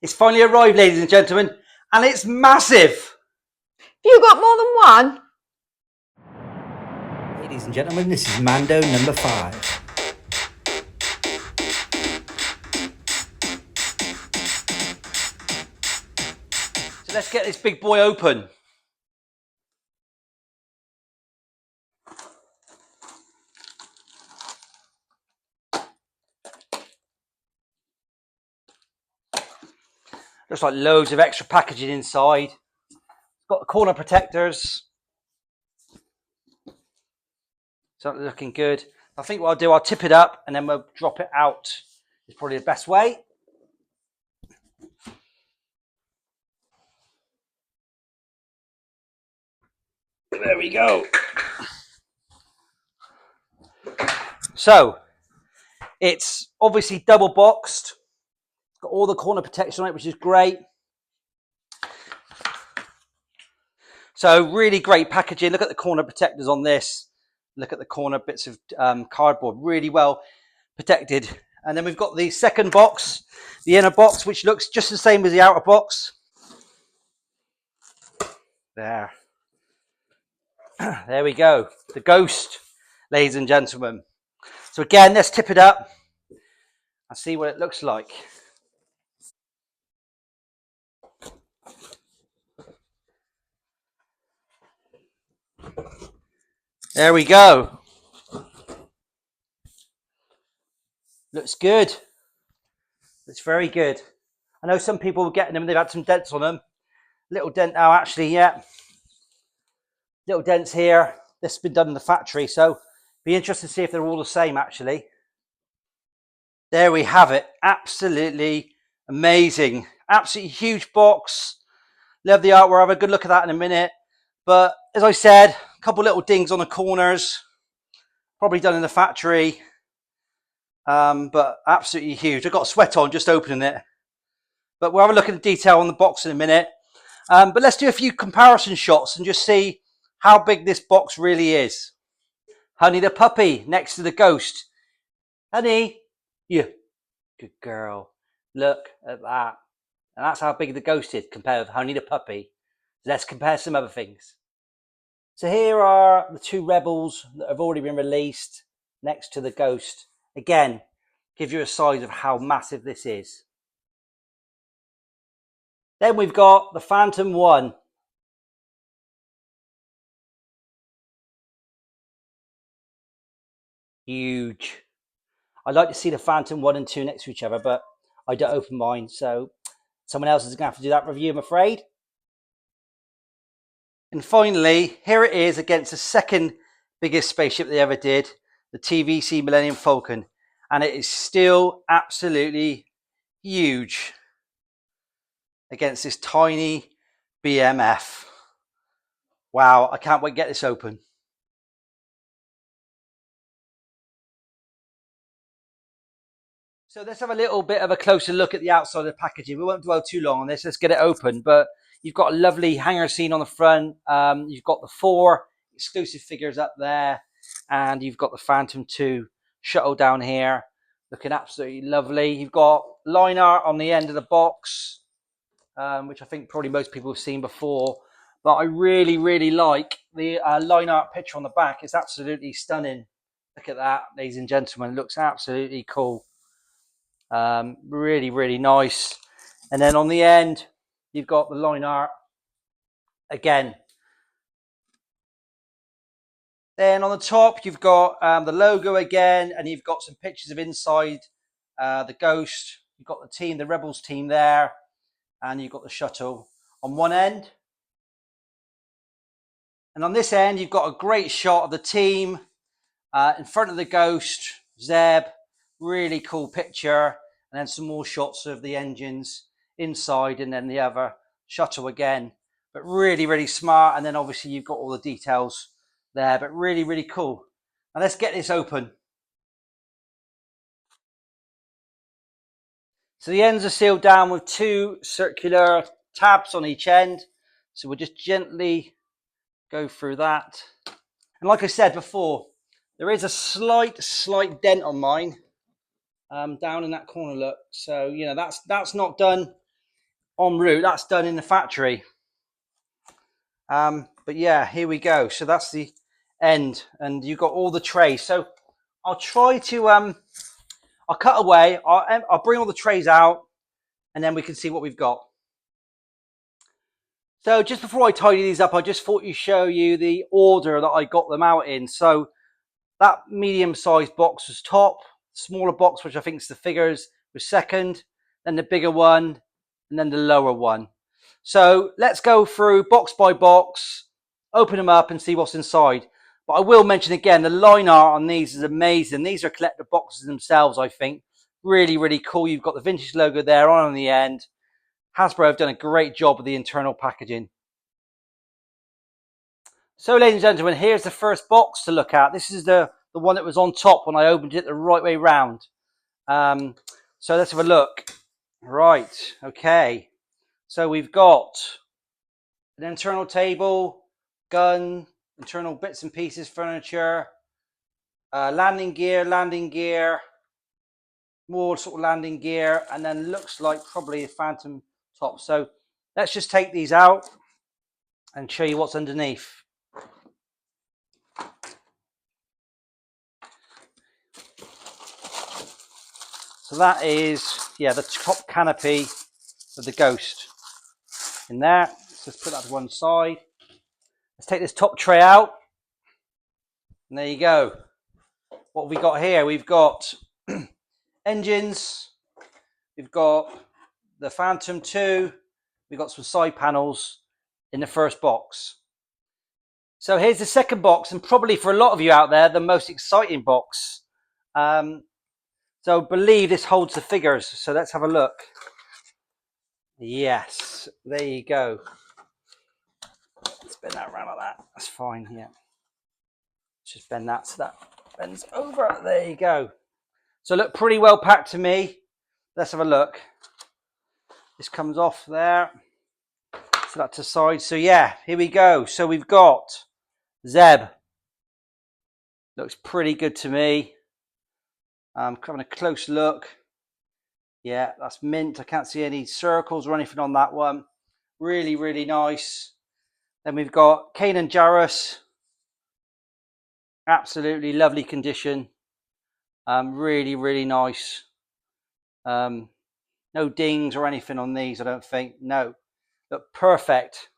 It's finally arrived, ladies and gentlemen, and it's massive. You got more than one? Ladies and gentlemen, this is Mando number 5. So let's get this big boy open. Looks like loads of extra packaging inside. Got the corner protectors. So looking good. I think what I'll do, I'll tip it up and then we'll drop it out. It's probably the best way. There we go. So it's obviously double boxed. It's got all the corner protection on it, which is great. So really great packaging. Look at the corner protectors on this. Look at the corner bits of cardboard, really well protected. And then we've got the second box, the inner box, which looks just the same as the outer box. There we go. The Ghost, ladies and gentlemen. So again, let's tip it up and see what it looks like. There we go. Looks good. Looks very good. I know some people were getting them, they've had some dents on them. Little dent now, actually, yeah. Little dents here. This has been done in the factory, so be interested to see if they're all the same, actually. There we have it. Absolutely amazing. Absolutely huge box. Love the artwork. We'll have a good look at that in a minute. But as I said, a couple little dings on the corners. Probably done in the factory. But absolutely huge. I've got a sweat on just opening it. But we'll have a look at the detail on the box in a minute. But let's do a few comparison shots and just see how big this box really is. Honey the puppy next to the Ghost. Honey, yeah, good girl. Look at that. And that's how big the Ghost is compared with Honey the puppy. Let's compare some other things. So here are the two Rebels that have already been released next to the Ghost. Again, gives you a size of how massive this is. Then we've got the Phantom 1. Huge. I'd like to see the Phantom 1 and 2 next to each other, but I don't open mine, so someone else is going to have to do that review, I'm afraid. And finally, here it is against the second biggest spaceship they ever did, the TVC Millennium Falcon. And it is still absolutely huge against this tiny BMF. Wow, I can't wait to get this open. So let's have a little bit of a closer look at the outside of the packaging. We won't dwell too long on this. Let's get it open. But you've got a lovely hanger scene on the front. You've got the 4 exclusive figures up there. And you've got the Phantom 2 shuttle down here. Looking absolutely lovely. You've got line art on the end of the box, which I think probably most people have seen before. But I really, really like the line art picture on the back. It's absolutely stunning. Look at that, ladies and gentlemen. It looks absolutely cool. Really, really nice. And then on the end, you've got the line art again. Then on the top, you've got the logo again, and you've got some pictures of inside the Ghost. You've got the team, the Rebels team there, and you've got the shuttle on one end. And on this end, you've got a great shot of the team in front of the Ghost, Zeb. Really cool picture. And then some more shots of the engines inside, and then the other shuttle again. But really, really smart. And then obviously you've got all the details there, but really, really cool. Now let's get this open. So the ends are sealed down with 2 circular tabs on each end. So we'll just gently go through that. And like I said before, there is a slight dent on mine down in that corner, look. So, you know, that's not done en route. That's done in the factory. But yeah, here we go. So that's the end, and you've got all the trays. So I'll try to I'll cut away. I'll bring all the trays out, and then we can see what we've got. So just before I tidy these up, I just thought to show you the order that I got them out in. So that medium-sized box was top, smaller box, which I think is the figures, was second, then the bigger one, and then the lower one. So let's go through box by box, open them up and see what's inside. But I will mention again, the line art on these is amazing. These are collector boxes themselves, I think. Really, really cool. You've got the vintage logo there on the end. Hasbro have done a great job with the internal packaging. So, ladies and gentlemen, here's the first box to look at. This is the one that was on top when I opened it the right way round. So let's have a look. Right, okay. So we've got an internal table, gun, internal bits and pieces, furniture, landing gear, more sort of landing gear, and then looks like probably a phantom top. So let's just take these out and show you what's underneath. So that is, yeah, the top canopy of the Ghost in there. Let's just put that to one side. Let's take this top tray out. And there you go. What have we got here? We've got engines. We've got the Phantom 2. We've got some side panels in the first box. So here's the second box, and probably for a lot of you out there, the most exciting box. So I believe this holds the figures. So let's have a look. Yes, there you go. Spin that around like that. That's fine, yeah. Let's just bend that so that bends over. There you go. So look, pretty well packed to me. Let's have a look. This comes off there. So that to the side. So yeah, here we go. So we've got Zeb. Looks pretty good to me. Having a close look. Yeah, that's mint. I can't see any circles or anything on that one. Really, really nice. Then we've got Kanan Jarrus. Absolutely lovely condition. Really, really nice. No dings or anything on these, I don't think. No. Look perfect.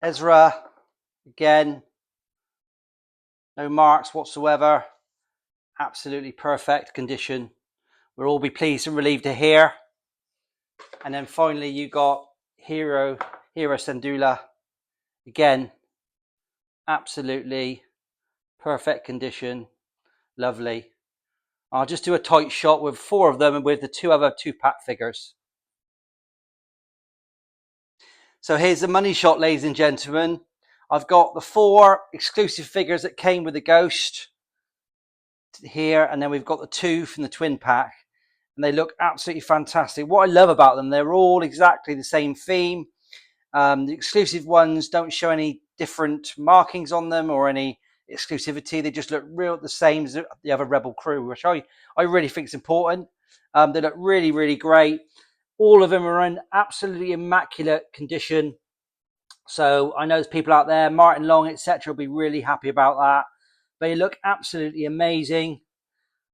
Ezra, again, no marks whatsoever. Absolutely perfect condition. We'll all be pleased and relieved to hear. And then finally, you got Hero Syndulla. Again, absolutely perfect condition. Lovely. I'll just do a tight shot with 4 of them and with the 2 other 2-pack figures. So here's the money shot, ladies and gentlemen. I've got the 4 exclusive figures that came with the Ghost here, and then we've got the 2 from the twin pack, and they look absolutely fantastic. What I love about them, they're all exactly the same theme. The exclusive ones don't show any different markings on them or any exclusivity. They just look real the same as the other Rebel crew, which I really think is important. They look really, really great. All of them are in absolutely immaculate condition. So I know there's people out there, Martin Long, etc., will be really happy about that. They look absolutely amazing.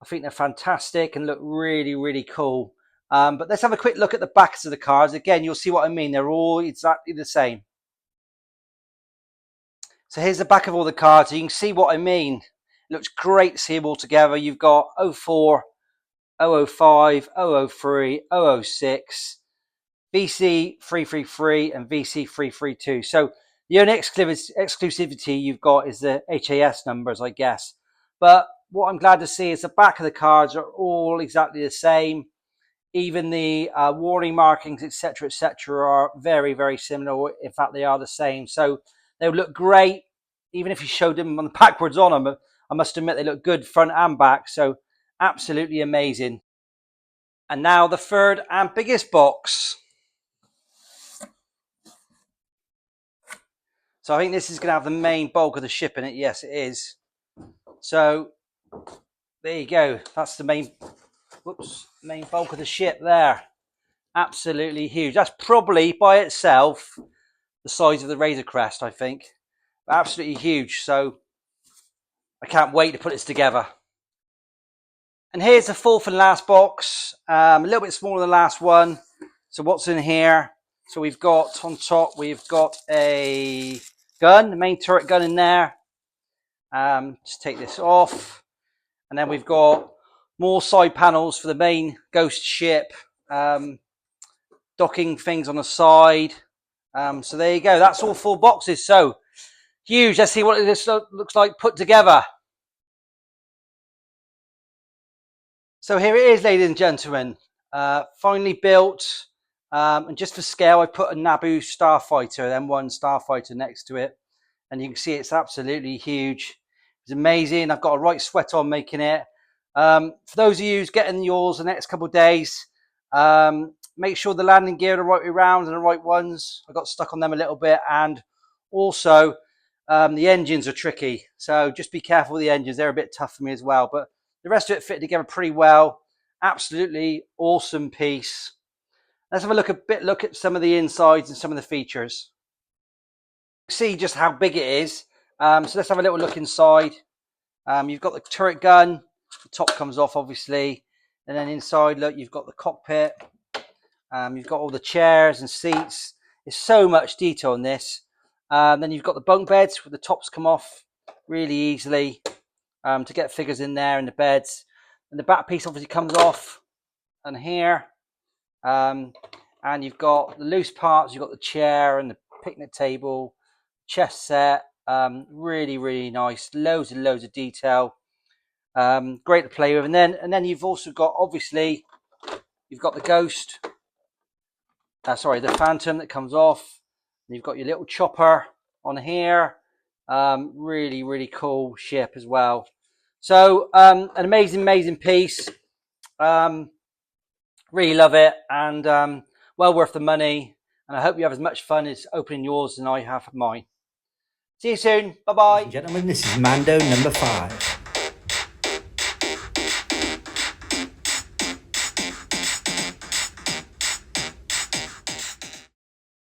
I think they're fantastic and look really, really cool. But let's have a quick look at the backs of the cards. Again, you'll see what I mean. They're all exactly the same. So here's the back of all the cards. You can see what I mean. It looks great to see them all together. You've got 04, 005, 003, 006, VC 333 and VC 332. So the only exclusivity you've got is the HAS numbers, I guess. But what I'm glad to see is the back of the cards are all exactly the same. Even the warning markings, etc., are very, very similar. In fact, they are the same. So they would look great, even if you showed them on the backwards on them. I must admit, they look good front and back. So absolutely amazing. And now the third and biggest box. So I think this is going to have the main bulk of the ship in it. Yes, it is. So there you go. That's the main whoops, main bulk of the ship there. Absolutely huge. That's probably by itself the size of the Razor Crest, I think. Absolutely huge. So I can't wait to put this together. And here's the fourth and last box. A little bit smaller than the last one. So what's in here? So we've got on top, we've got a gun, the main turret gun in there. Just take this off. And then we've got more side panels for the main Ghost ship. Docking things on the side. So there you go. That's all 4 boxes. So huge. Let's see what this looks like put together. So here it is, ladies and gentlemen. Finally built. And just for scale, I put a Naboo starfighter, then one starfighter next to it. And you can see it's absolutely huge. It's amazing. I've got a right sweat on making it. For those of you who's getting yours the next couple of days, make sure the landing gear are the right way around and the right ones. I got stuck on them a little bit. And also, the engines are tricky. So just be careful with the engines. They're a bit tough for me as well. But the rest of it fitted together pretty well. Absolutely awesome piece. Let's have a look at some of the insides and some of the features. See just how big it is. So let's have a little look inside. You've got the turret gun. The top comes off, obviously. And then inside, look, you've got the cockpit. You've got all the chairs and seats. There's so much detail in this. Then you've got the bunk beds where the tops come off really easily to get figures in there in the beds. And the back piece obviously comes off. And here. And you've got the loose parts. You've got the chair and the picnic table, chest set. Really, really nice. Loads and loads of detail. Great to play with. And then you've also got, obviously, you've got the Ghost. The Phantom that comes off. And you've got your little chopper on here. Really, really cool ship as well. So an amazing piece. Really love it, and well worth the money. And I hope you have as much fun as opening yours as I have mine. See you soon. Bye bye. Gentlemen, this is Mando number 5.